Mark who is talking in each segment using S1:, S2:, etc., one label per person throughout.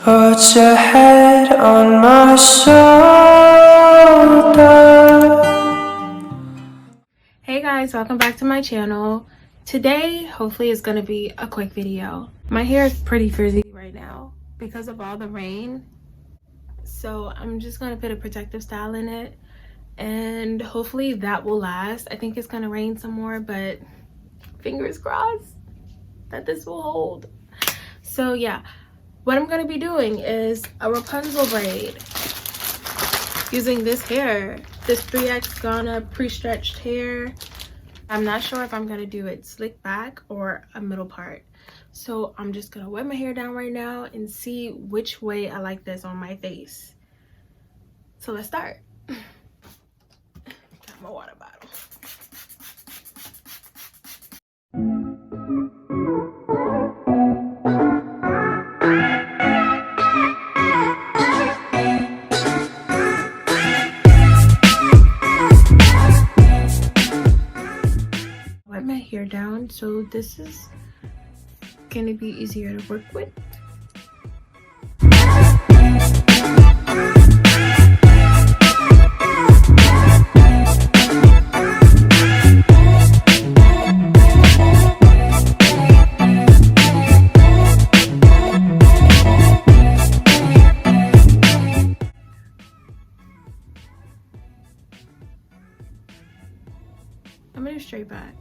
S1: Put your head on my shoulder.
S2: Hey guys, welcome back to my channel. Today, hopefully it's gonna be a quick video. My hair is pretty frizzy right now because of all the rain. So I'm just gonna put a protective style in it and hopefully that will last. I think it's gonna rain some more, but fingers crossed that this will hold. So yeah, what I'm gonna be doing is a Rapunzel braid using this hair, this 3X Ghana pre-stretched hair. I'm not sure if I'm gonna do it slick back or a middle part. So I'm just gonna wet my hair down right now and see which way I like this on my face. So let's start. Got my water bottle. Wet my hair down, so this is gonna be easier to work with. I'm gonna do straight back.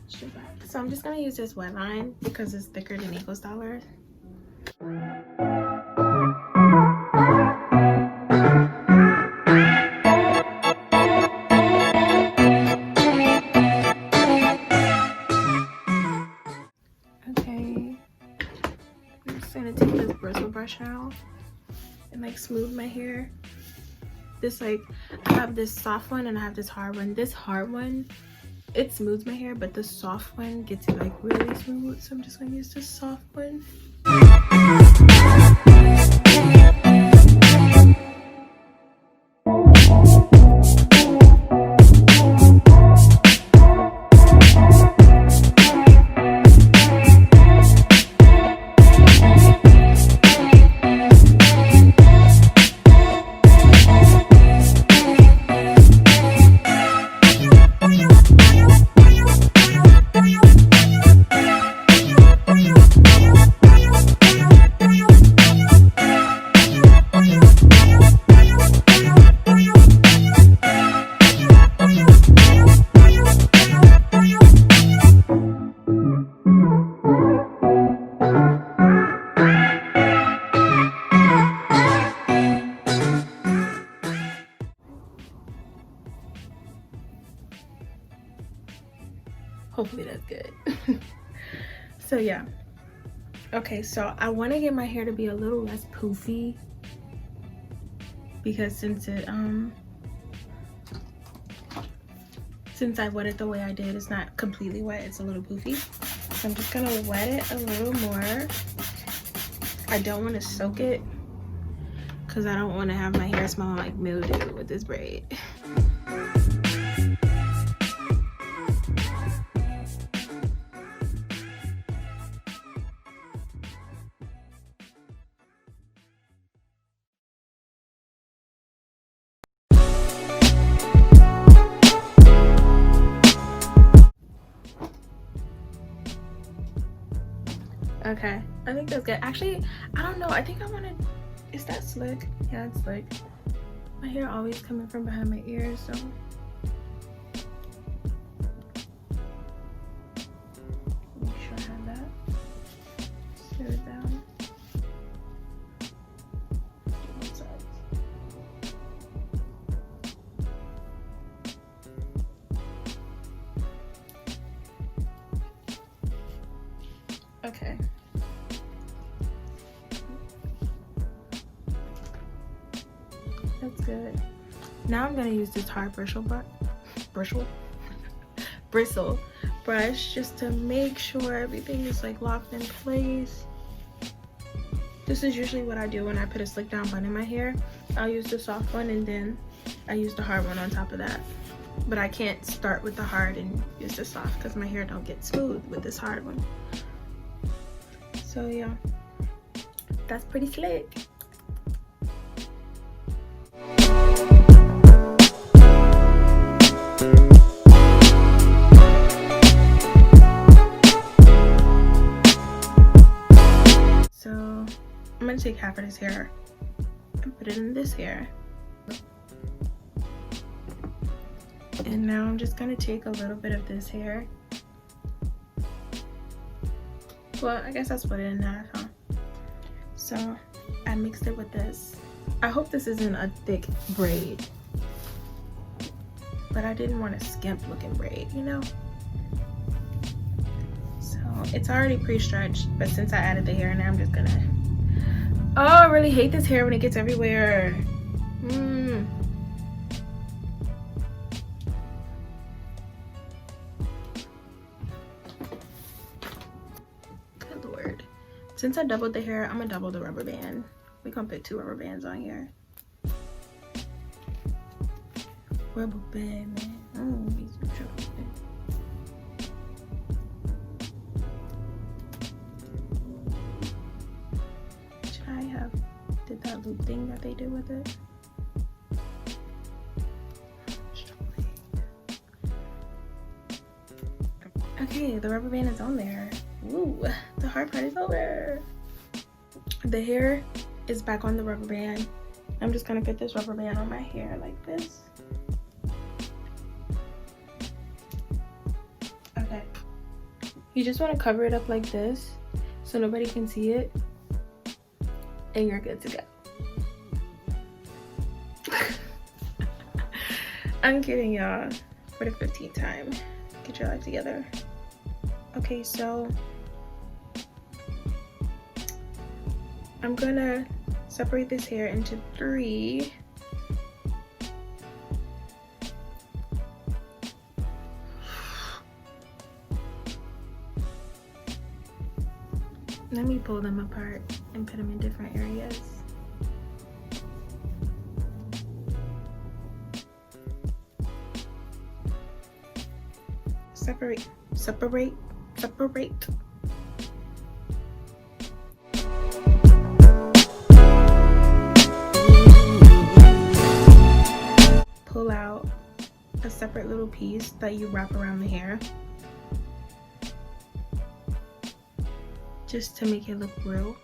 S2: Straight back. So I'm just gonna use this wet line because it's thicker than Eco Styler. Okay. I'm just gonna take this bristle brush out and like smooth my hair. This like, I have this soft one and I have this hard one. This hard one, it smooths my hair, but the soft one gets it like really smooth. So I'm just gonna use this soft one. Hopefully that's good. So yeah, okay, so I want to get my hair to be a little less poofy because since I wet it the way I did, it's not completely wet, it's a little poofy. So I'm just gonna wet it a little more. I don't want to soak it because I don't want to have my hair smelling like mildew with this braid. Okay, I think that's good. Actually, I don't know. I think I want to... Is that slick? Yeah, it's slick. My hair always coming from behind my ears, so... Make sure I have that. Smooth it down. Both sides. Okay. That's good. Now I'm gonna use this hard bristle brush just to make sure everything is like locked in place. This is usually what I do when I put a slick down bun in my hair. I'll use the soft one and then I use the hard one on top of that. But I can't start with the hard and use the soft because my hair don't get smooth with this hard one. So yeah, That's pretty slick. So I'm gonna take half of this hair and put it in this hair. And now I'm just gonna take a little bit of this hair. Well, I guess I split it in half, huh? So I mixed it with this. I hope this isn't a thick braid, but I didn't want a skimp looking braid, you know? So it's already pre-stretched, but since I added the hair, now I'm just gonna... Oh, I really hate this hair when it gets everywhere. Good Lord. Since I doubled the hair, I'm gonna double the rubber band. We're gonna put 2 rubber bands on here. Rubber band, man. I don't want to be so trouble. Did that loop thing that they did with it. Okay, the rubber band is on there. Woo, the hard part is over. The hair is back on the rubber band. I'm just gonna put this rubber band on my hair like this. Okay. You just want to cover it up like this so nobody can see it. And you're good to go. I'm kidding, y'all. For the 15th time. Get your life together. Okay, so I'm gonna separate this hair into 3. Let me pull them apart and put them in different areas. Separate, separate, separate. Pull out a separate little piece that you wrap around the hair, just to make it look real.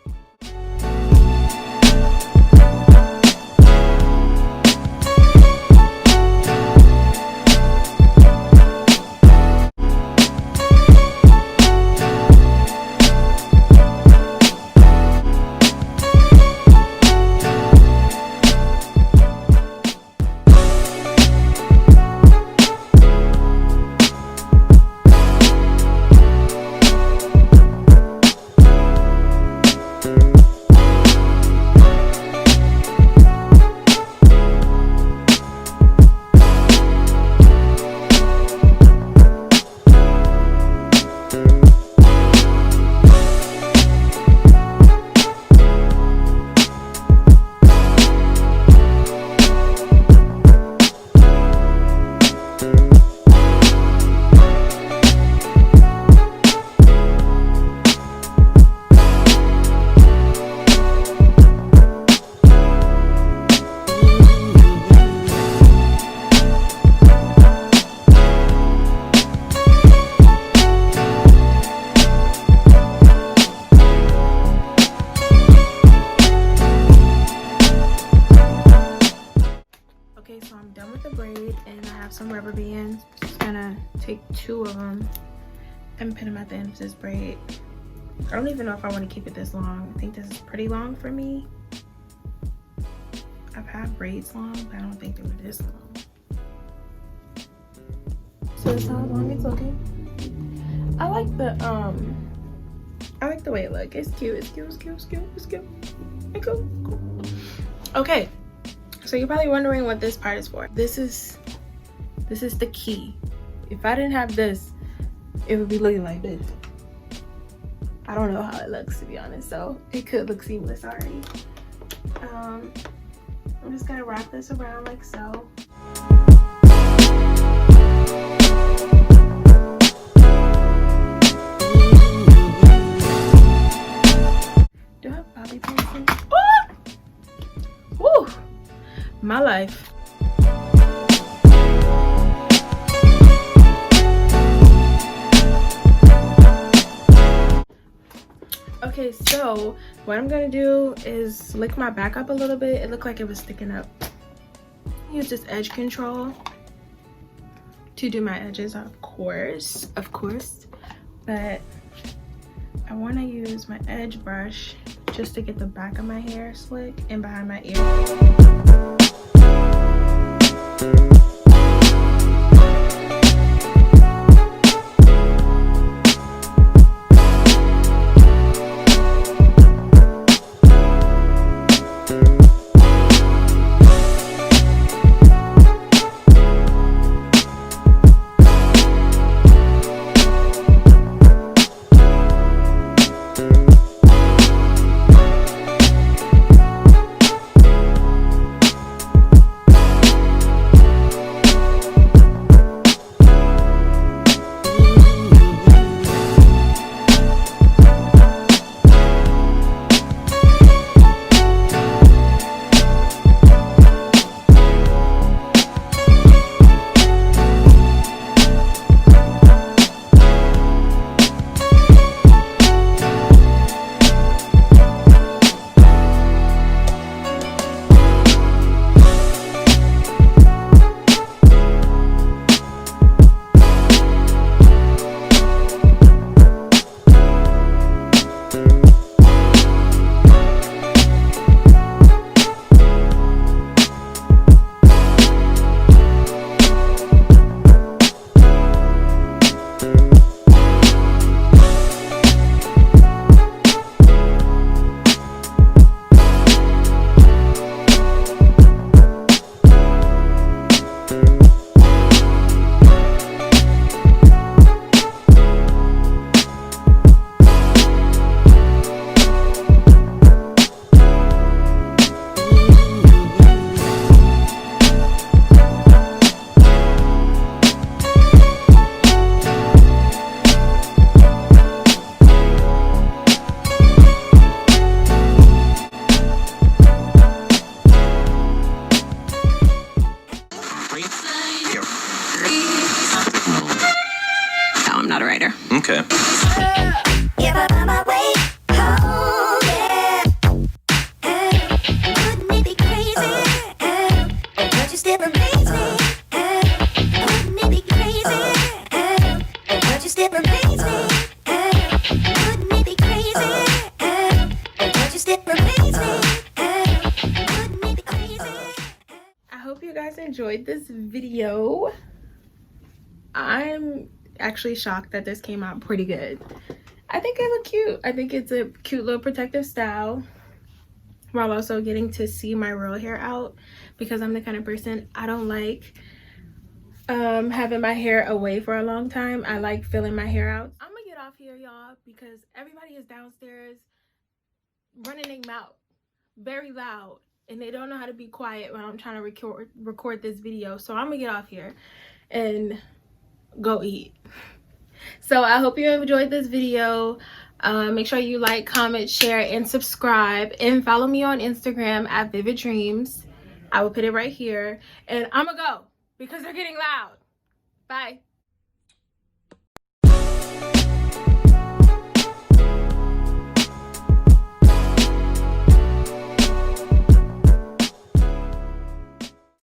S2: Okay, so I'm done with the braid and I have some rubber bands. Just gonna take 2 of them and put them at the end of this braid. I don't even know if I want to keep it this long. I think this is pretty long for me. I've had braids long, but I don't think they were this long. So that's how long it's looking. I like the way it looks. It's cute. It's cute. It's cute. It's cute. It's cute. It's cool. Cool. Okay. So you're probably wondering what this part is for. This is the key. If I didn't have this, it would be looking like this. I don't know how it looks, to be honest, so it could look seamless already. I'm just gonna wrap this around like so. Do I have bobby pins in my life. Okay, so what I'm gonna do is lick my back up a little bit. It looked like it was sticking up. Use this edge control to do my edges, of course, but I want to use my edge brush just to get the back of my hair slick and behind my ear.
S3: No, I'm not a writer.
S4: Okay.
S2: I hope you guys enjoyed this video. I'm actually shocked that this came out pretty good. I think it looked cute. I think it's a cute little protective style while also getting to see my real hair out, because I'm the kind of person, I don't like having my hair away for a long time. I like filling my hair out. I'm gonna get off here, y'all, because everybody is downstairs running their mouth very loud and they don't know how to be quiet when I'm trying to record this video. So I'm gonna get off here and go eat. So I hope you enjoyed this video. Make sure you like, comment, share, and subscribe, and follow me on Instagram at Vivid Dreams. I will put it right here, and I'm gonna go because they're getting loud. Bye.